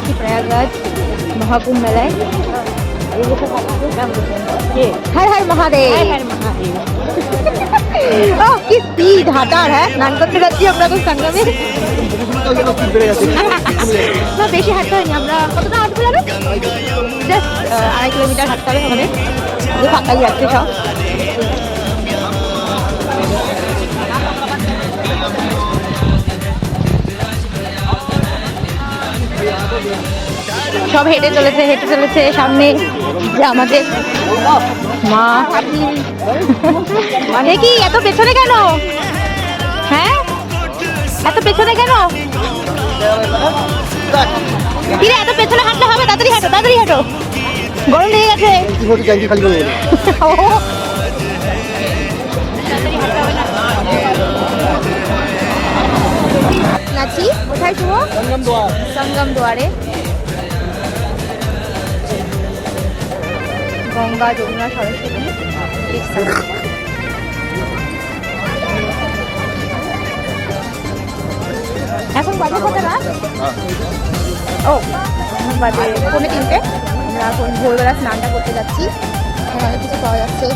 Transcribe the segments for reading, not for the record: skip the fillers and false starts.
যাচ্ছি প্রয়াগরাজ মহাকুম্ভ মেলায়। হর হর মহাদেব। কি স্পিড হাঁটার, হ্যাঁ স্নান করতে যাচ্ছি আমরা তো সঙ্গমে। না বেশি হাঁটতে হয়নি, আমরা কতটা হাঁটতে যাবে, জাস্ট 2.5 কিলোমিটার হাঁটতে হবে আমাদের। ফাঁকাই যাচ্ছে সব। সব হেঁটে চলেছে সামনে যে আমাদের মা। মানে কি এত পেছনে কেন? হ্যাঁ এত পেছনে কেন? কিরে এত পেছনে হাঁটতে হবে? তাড়াতাড়ি হাঁটো, গরম লেগে গেছে। নাচি কোথায় শুভ? সঙ্গম দুয়ারে। গঙ্গা যমুনা সরস্বতী এখন বাজে কত রাত? ও এখন বাজে 3:45। আমরা এখন ভোরবেলা স্নানটা করতে যাচ্ছি। অনেক কিছু পাওয়া যাচ্ছে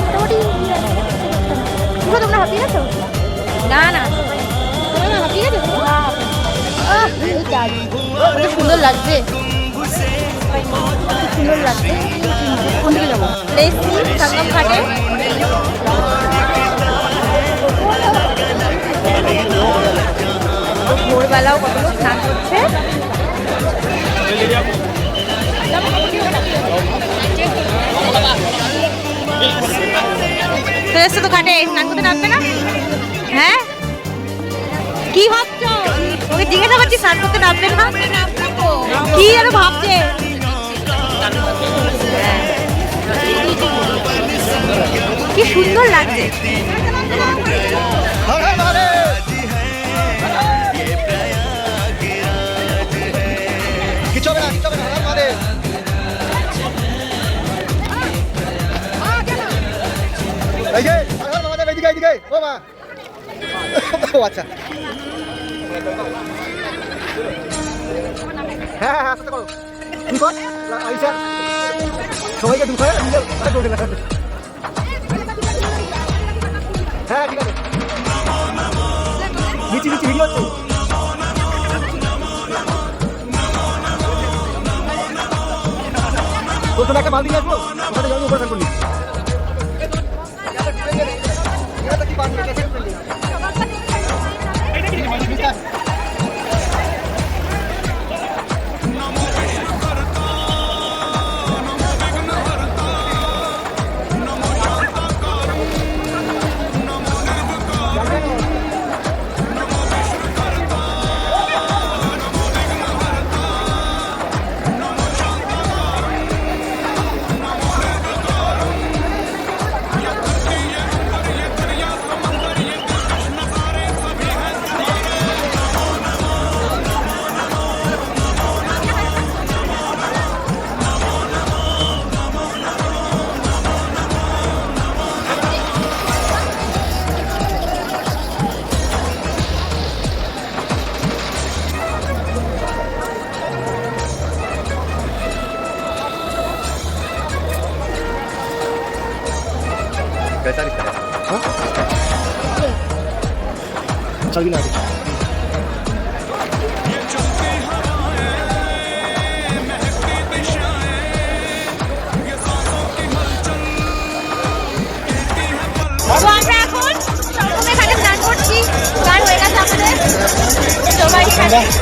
মোটামুটি। তোমরা হাঁপিয়ে গেছো? না তোমরা হাঁপিয়ে গেছো? সুন্দর লাগছে, সুন্দর লাগছে। কোন দিকে যাবো? সঙ্গম ঘাটে। ভোরবেলাও কত লোক স্নান করছে। তো ঘাটে স্নান করতে নামবে না? হ্যাঁ কি ভাবছো? ওকে জিজ্ঞাসা করছি স্নান করতে নামবে না? কি যেন ভাবছে। কি সুন্দর লাগছে। আচ্ছা হ্যাঁ হ্যাঁ আস্তে করো। সবাইকে ঢুকায় হ্যাঁ ঠিক আছে। নিচে ভিডিও হচ্ছে। প্রথমে একটা বালতি নিয়ে আসবো, ওখানে জল উপরে করলি। चल भी ना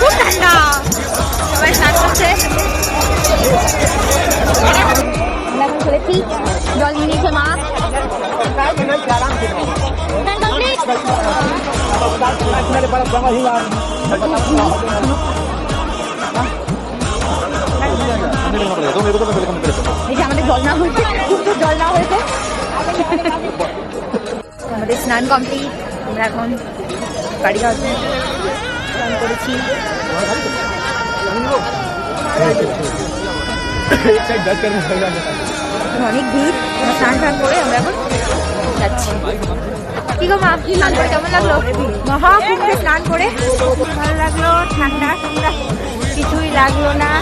খুব ঠান্ডা, সবাই স্নান করছে। আমরা এখন চলেছি, জল নিয়ে নিয়েছে মা। এই যে আমাদের জল না হয়েছে, জল না হয়েছে। আমাদের স্নান কমপ্লিট, আমরা এখন গাড়ি আসবো স্নান করেছি। অনেক ভিড়, স্নান টান করে আমরা এখন যাচ্ছি। কি গো মা, স্নান করে কেমন লাগলো? মহাকুম্ভে স্নান করে ভালো লাগলো, ঠান্ডা ঠান্ডা কিছুই লাগলো না।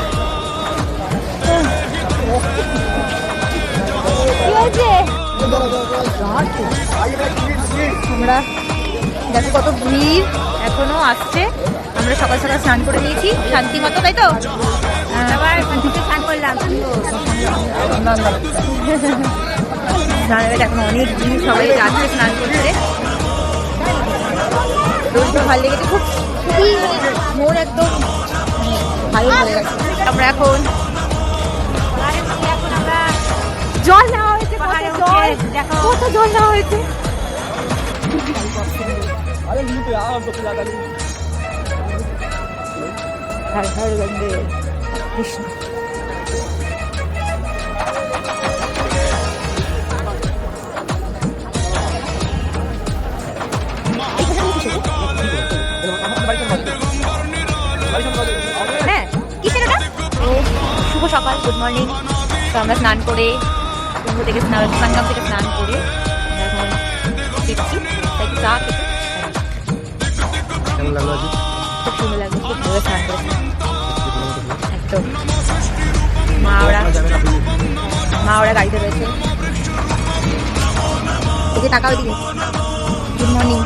কি হয়েছে? আমরা দেখো কত ভিড় এখনো আসছে। আমরা সকাল সকাল স্নান করে নিয়েছি শান্তি মতো, তাই তো? আবার স্নান করলাম। স্নানের এখন অনেক ভিড়, সবাই যাচ্ছে স্নান করতে। রোদটা ভালো লেগেছে, খুবই মন একদম ভালো হয়ে গেছে। আমরা এখন জল নেওয়া হয়েছে, কত জল নেওয়া হয়েছে। হর হর গঙ্গে কৃষ্ণ। হ্যাঁ কিসের ওটা? তো শুভ সকাল, গুড মর্নিং। তো আমরা স্নান করে কুম্ভ থেকে সঙ্গম থেকে স্নান করে আমরা এখন ফিরছি। তাই একটু চা খেতে কেমন লাগলো আজকে? খুব সুন্দর লাগছে, খুব ভালো স্নান করেছি একদম। মা ওরা গাড়িতে রয়েছে। এদিকে তাকাও, এদিকে। Good morning.